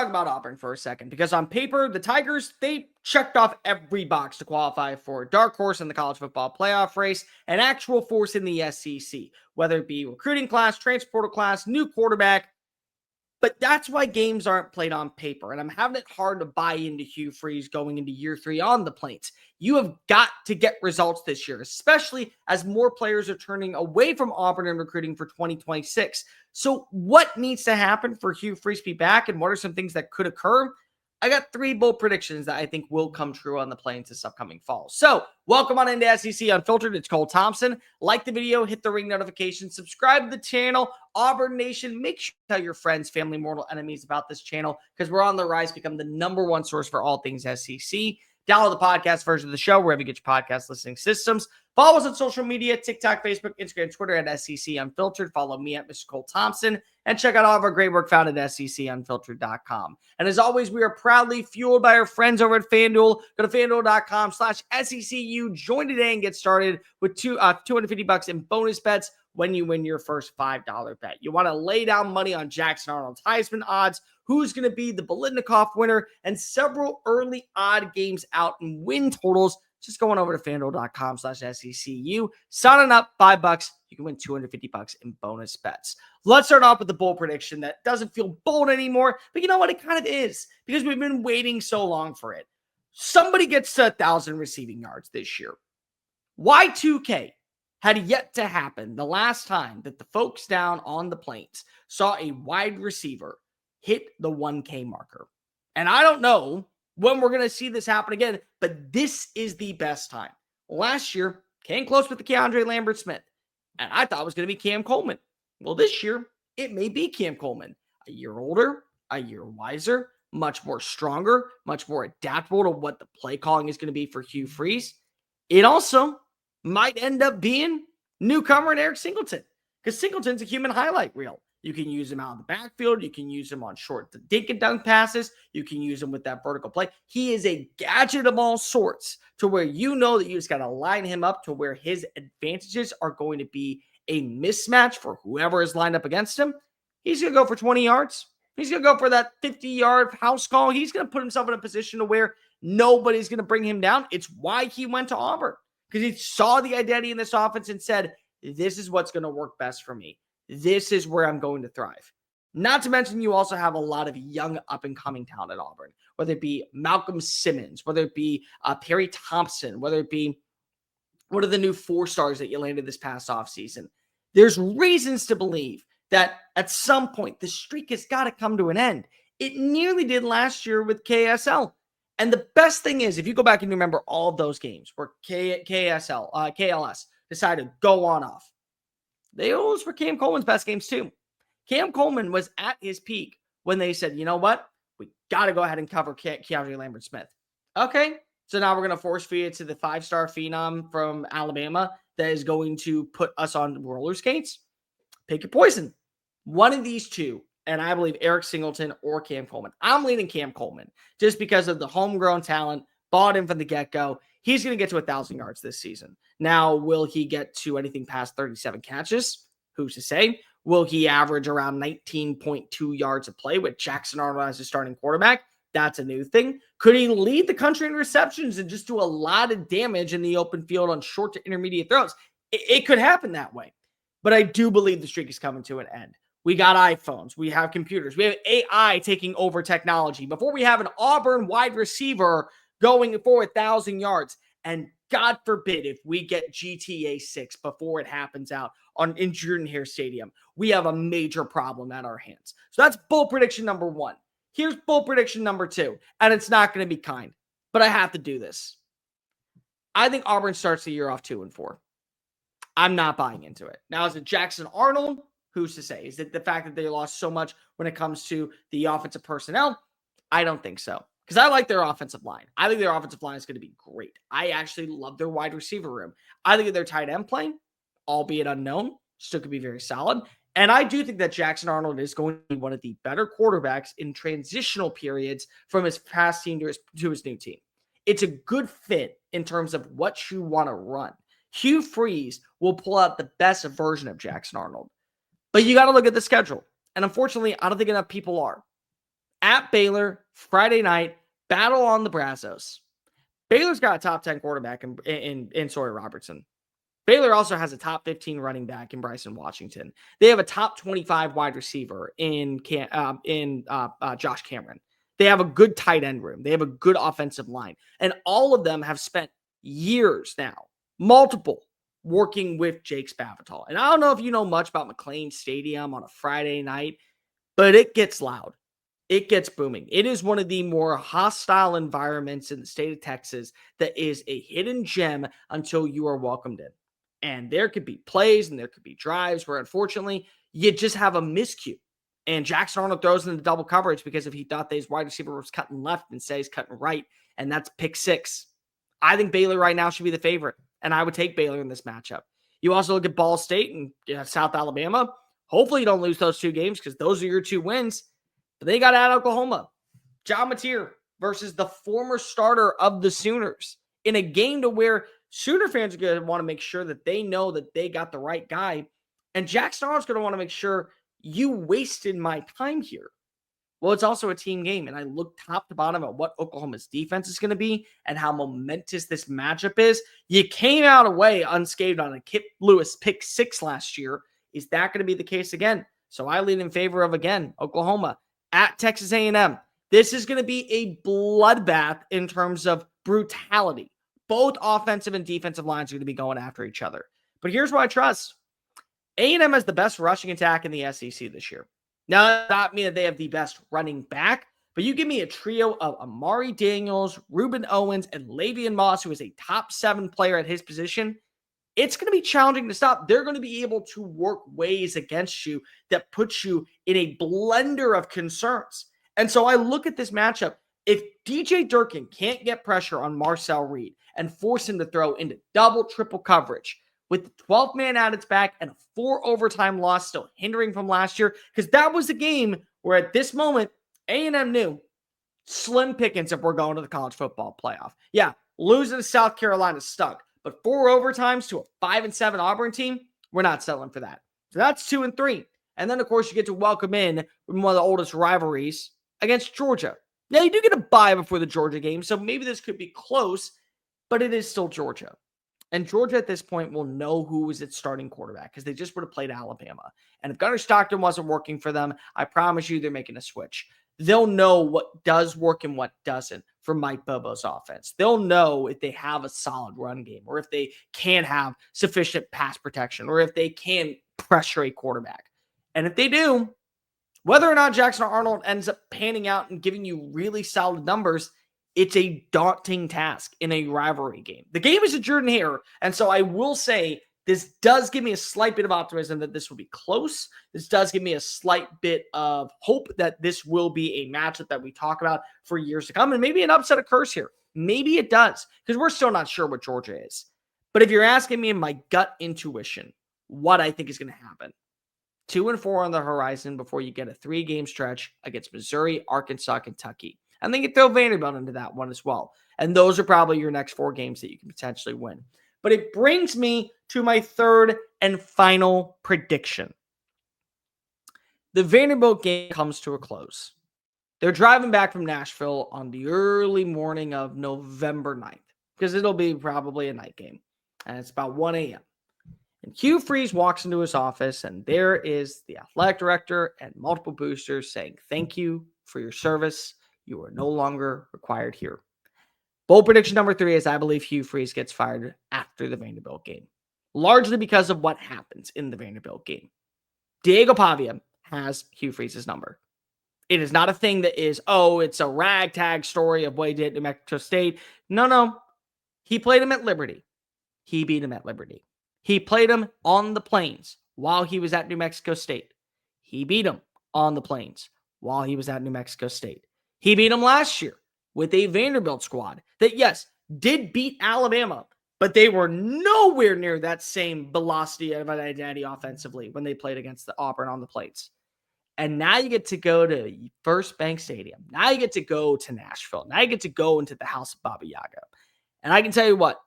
talk about Auburn for a second, because on paper, the Tigers, they checked off every box to qualify for a dark horse in the college football playoff race, an actual force in the SEC, whether it be recruiting class, transfer portal class, new quarterback. But that's why games aren't played on paper. And I'm having it hard to buy into Hugh Freeze going into year 3 on the Plains. You have got to get results this year, especially as more players are turning away from Auburn and recruiting for 2026. So what needs to happen for Hugh Freeze to be back, and what are some things that could occur? I got 3 bold predictions that I think will come true on the Plains this upcoming fall. So welcome on into SEC Unfiltered. It's Cole Thompson. Like the video, hit the ring notification, subscribe to the channel. Auburn Nation, make sure to tell your friends, family, mortal enemies about this channel, because we're on the rise to become the #1 source for all things SEC. Download the podcast version of the show wherever you get your podcast listening systems. Follow us on social media, TikTok, Facebook, Instagram, Twitter at SEC Unfiltered. Follow me at Mr. Cole Thompson. And check out all of our great work found at SECUnfiltered.com. And as always, we are proudly fueled by our friends over at FANDUEL. Go to FANDUEL.com/SECU. Join today and get started with $250 in bonus bets when you win your first $5 bet. You want to lay down money on Jackson Arnold's Heisman odds, who's going to be the Bolitnikoff winner, and several early odd games out and win totals. Just going over to FANDUEL.com/SECU. Signing up, $5. You can win $250 in bonus bets. Let's start off with the bold prediction that doesn't feel bold anymore, but you know what? It kind of is, because we've been waiting so long for it. Somebody gets to 1,000 receiving yards this year. Y2K had yet to happen the last time that the folks down on the Plains saw a wide receiver hit the 1K marker. And I don't know when we're going to see this happen again, but this is the best time. Last year, came close with the Keandre Lambert-Smith, and I thought it was going to be Cam Coleman. Well, this year, it may be Cam Coleman. A year older, a year wiser, much more stronger, much more adaptable to what the play calling is going to be for Hugh Freeze. It also might end up being newcomer and Eric Singleton, because Singleton's a human highlight reel. You can use him out in the backfield. You can use him on short dink and dunk passes. You can use him with that vertical play. He is a gadget of all sorts, to where you know that you just got to line him up to where his advantages are going to be a mismatch for whoever is lined up against him. He's going to go for 20 yards. He's going to go for that 50-yard house call. He's going to put himself in a position to where nobody's going to bring him down. It's why he went to Auburn, because he saw the identity in this offense and said, this is what's going to work best for me. This is where I'm going to thrive. Not to mention, you also have a lot of young up-and-coming talent at Auburn, whether it be Malcolm Simmons, whether it be Perry Thompson, whether it be one of the new 4-stars that you landed this past offseason. There's reasons to believe that at some point the streak has got to come to an end. It nearly did last year with KSL. And the best thing is, if you go back and remember all of those games where KLS decided to go on off, those were Cam Coleman's best games too. Cam Coleman was at his peak when they said, you know what? We got to go ahead and cover Keandre Lambert-Smith. Okay, so now we're going to force feed it to the 5-star phenom from Alabama that is going to put us on roller skates. Pick your poison. One of these two, and I believe Eric Singleton or Cam Coleman. I'm leaning Cam Coleman just because of the homegrown talent, bought in from the get-go. He's going to get to 1,000 yards this season. Now, will he get to anything past 37 catches? Who's to say? Will he average around 19.2 yards a play with Jackson Arnold as his starting quarterback? That's a new thing. Could he lead the country in receptions and just do a lot of damage in the open field on short to intermediate throws? It could happen that way. But I do believe the streak is coming to an end. We got iPhones. We have computers. We have AI taking over technology. Before we have an Auburn wide receiver going for 1,000 yards. And God forbid if we get GTA 6 before it happens out in Jordan-Hare Stadium, we have a major problem at our hands. So that's bold prediction number 1. Here's bold prediction number 2. And it's not going to be kind, but I have to do this. I think Auburn starts the year off 2-4. I'm not buying into it. Now, is it Jackson Arnold? Who's to say? Is it the fact that they lost so much when it comes to the offensive personnel? I don't think so. Because I like their offensive line. I think their offensive line is going to be great. I actually love their wide receiver room. I think their tight end play, albeit unknown, still could be very solid. And I do think that Jackson Arnold is going to be one of the better quarterbacks in transitional periods from his past team to his new team. It's a good fit in terms of what you want to run. Hugh Freeze will pull out the best version of Jackson Arnold. But you got to look at the schedule. And unfortunately, I don't think enough people are. at Baylor, Friday night, battle on the Brazos. Baylor's got a top 10 quarterback in Sawyer Robertson. Baylor also has a top 15 running back in Bryson Washington. They have a top 25 wide receiver in Josh Cameron. They have a good tight end room. They have a good offensive line. And all of them have spent years now, multiple, working with Jake Spavital. And I don't know if you know much about McLean Stadium on a Friday night, but it gets loud. It gets booming. It is one of the more hostile environments in the state of Texas that is a hidden gem until you are welcomed in. And there could be plays and there could be drives where, unfortunately, you just have a miscue. And Jackson Arnold throws into double coverage because if he thought that his wide receiver was cutting left and he's cutting right, and that's pick six. I think Baylor right now should be the favorite, and I would take Baylor in this matchup. You also look at Ball State and South Alabama. Hopefully you don't lose those two games because those are your two wins. But they got at Oklahoma. John Mateer versus the former starter of the Sooners in a game to where Sooner fans are going to want to make sure that they know that they got the right guy. And Jackson Arnold's going to want to make sure you wasted my time here. Well, it's also a team game, and I look top to bottom at what Oklahoma's defense is going to be and how momentous this matchup is. You came out away unscathed on a Kip Lewis pick six last year. Is that going to be the case again? So I lean in favor of, again, Oklahoma at Texas A&M. This is going to be a bloodbath in terms of brutality. Both offensive and defensive lines are going to be going after each other. But here's what I trust. A&M has the best rushing attack in the SEC this year. Now, that does not mean that they have the best running back, but you give me a trio of Amari Daniels, Reuben Owens, and Lavian Moss, who is a top 7 player at his position. It's going to be challenging to stop. They're going to be able to work ways against you that puts you in a blender of concerns. And so I look at this matchup. If DJ Durkin can't get pressure on Marcel Reed and force him to throw into double, triple coverage with the 12th man at its back and a 4 overtime loss still hindering from last year, because that was the game where at this moment, A&M knew slim pickings if we're going to the college football playoff. Yeah, losing to South Carolina stunk, but 4 overtimes to a 5-7 Auburn team, we're not settling for that. So that's 2-3. And then, of course, you get to welcome in one of the oldest rivalries against Georgia. Now, you do get a bye before the Georgia game, so maybe this could be close, but it is still Georgia. And Georgia at this point will know who is its starting quarterback because they just would have played Alabama. And if Gunnar Stockton wasn't working for them, I promise you they're making a switch. They'll know what does work and what doesn't for Mike Bobo's offense. They'll know if they have a solid run game or if they can have sufficient pass protection or if they can pressure a quarterback. And if they do, whether or not Jackson Arnold ends up panning out and giving you really solid numbers, it's a daunting task in a rivalry game. The game is a Jordan Hare, and so I will say this does give me a slight bit of optimism that this will be close. This does give me a slight bit of hope that this will be a matchup that we talk about for years to come, and maybe an upset occurs here. Maybe it does, because we're still not sure what Georgia is. But if you're asking me in my gut intuition what I think is going to happen, 2-4 on the horizon before you get a 3-game stretch against Missouri, Arkansas, Kentucky. And then you throw Vanderbilt into that one as well. And those are probably your next 4 games that you can potentially win. But it brings me to my third and final prediction. The Vanderbilt game comes to a close. They're driving back from Nashville on the early morning of November 9th because it'll be probably a night game. And it's about 1 a.m. And Hugh Freeze walks into his office, and there is the athletic director and multiple boosters saying, "Thank you for your service. You are no longer required here." Bold prediction number 3 is I believe Hugh Freeze gets fired after the Vanderbilt game, largely because of what happens in the Vanderbilt game. Diego Pavia has Hugh Freeze's number. It is not a thing that is, it's a ragtag story of what he did at New Mexico State. No. He played him at Liberty. He beat him at Liberty. He played him on the Plains while he was at New Mexico State. He beat him on the Plains while he was at New Mexico State. He beat him last year with a Vanderbilt squad that, yes, did beat Alabama, but they were nowhere near that same velocity of an identity offensively when they played against the Auburn on the Plains. And now you get to go to First Bank Stadium. Now you get to go to Nashville. Now you get to go into the house of Baba Yaga. And I can tell you what,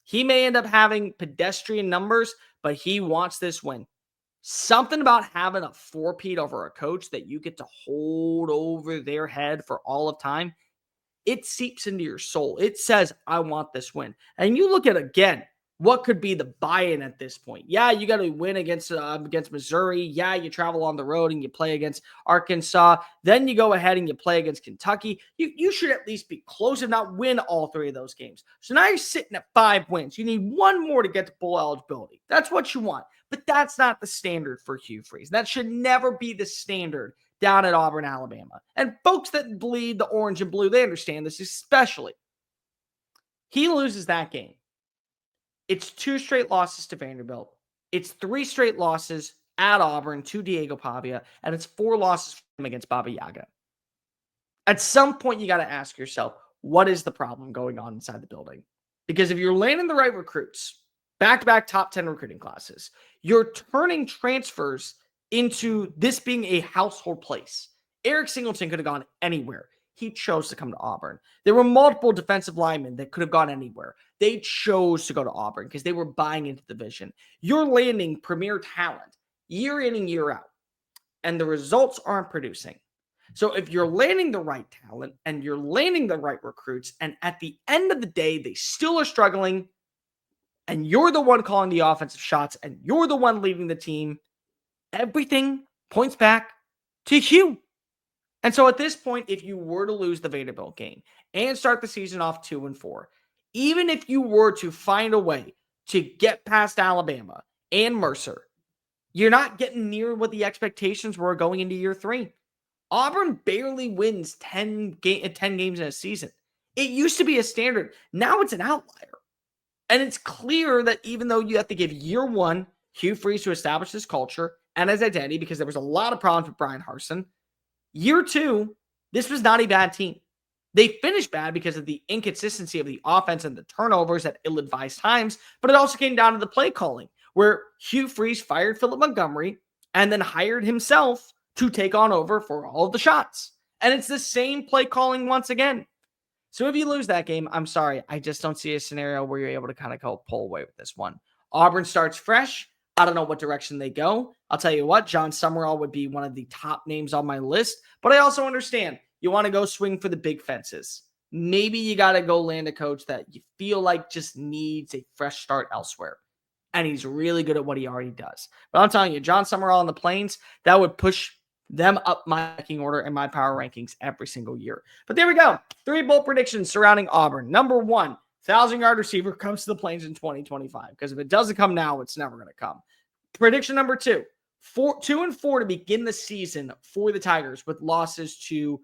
he may end up having pedestrian numbers, but he wants this win. Something about having a four-peat over a coach that you get to hold over their head for all of time, it seeps into your soul. It says, I want this win. And you look at, again, what could be the buy-in at this point? Yeah, you got to win against Missouri. Yeah, you travel on the road and you play against Arkansas. Then you go ahead and you play against Kentucky. You should at least be close, if not win all three of those games. So now you're sitting at 5 wins. You need one more to get to bowl eligibility. That's what you want. But that's not the standard for Hugh Freeze. That should never be the standard down at Auburn, Alabama. And folks that bleed the orange and blue, they understand this, especially. He loses that game. It's 2 straight losses to Vanderbilt. It's 3 straight losses at Auburn to Diego Pavia, and it's 4 losses for him against Baba Yaga. At some point, you got to ask yourself, what is the problem going on inside the building? Because if you're landing the right recruits, back-to-back top 10 recruiting classes, you're turning transfers into this being a household place. Eric Singleton could have gone anywhere. He chose to come to Auburn. There were multiple defensive linemen that could have gone anywhere. They chose to go to Auburn because they were buying into the vision. You're landing premier talent year in and year out, and the results aren't producing. So if you're landing the right talent and you're landing the right recruits, and at the end of the day, they still are struggling, and you're the one calling the offensive shots, and you're the one leading the team, everything points back to Hugh. And so at this point, if you were to lose the Vanderbilt game and start the season off 2-4, even if you were to find a way to get past Alabama and Mercer, you're not getting near what the expectations were going into year 3. Auburn barely wins 10 games in a season. It used to be a standard. Now it's an outlier. And it's clear that even though you have to give year 1 Hugh Freeze to establish his culture and his identity, because there was a lot of problems with Brian Harsin, year 2, this was not a bad team. They finished bad because of the inconsistency of the offense and the turnovers at ill-advised times, but it also came down to the play calling, where Hugh Freeze fired Philip Montgomery and then hired himself to take on over for all of the shots. And it's the same play calling once again. So if you lose that game, I'm sorry. I just don't see a scenario where you're able to kind of pull away with this one. Auburn starts fresh. I don't know what direction they go. I'll tell you what, John Summerall would be one of the top names on my list, but I also understand you want to go swing for the big fences. Maybe you got to go land a coach that you feel like just needs a fresh start elsewhere. And he's really good at what he already does. But I'm telling you, John Summerall on the Plains, that would push them up my ranking order and my power rankings every single year. But there we go. 3 bold predictions surrounding Auburn. Number 1, 1,000-yard receiver comes to the Plains in 2025. Because if it doesn't come now, it's never going to come. Prediction number 2, 2-4 to begin the season for the Tigers with losses to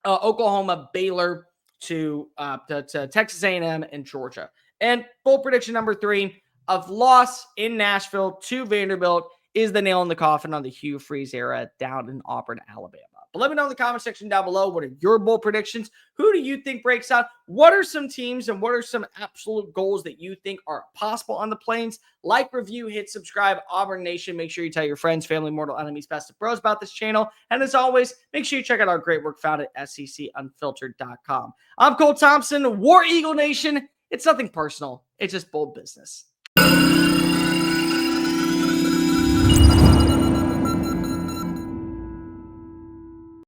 Oklahoma, Baylor, to Texas A&M, and Georgia. And bold prediction number 3, of loss in Nashville to Vanderbilt is the nail in the coffin on the Hugh Freeze era down in Auburn, Alabama. But let me know in the comment section down below, what are your bold predictions? Who do you think breaks out? What are some teams and what are some absolute goals that you think are possible on the Plains? Like, review, hit subscribe. Auburn Nation, make sure you tell your friends, family, mortal enemies, best of bros about this channel. And as always, make sure you check out our great work found at SECUnfiltered.com. I'm Cole Thompson, War Eagle Nation. It's nothing personal. It's just bold business.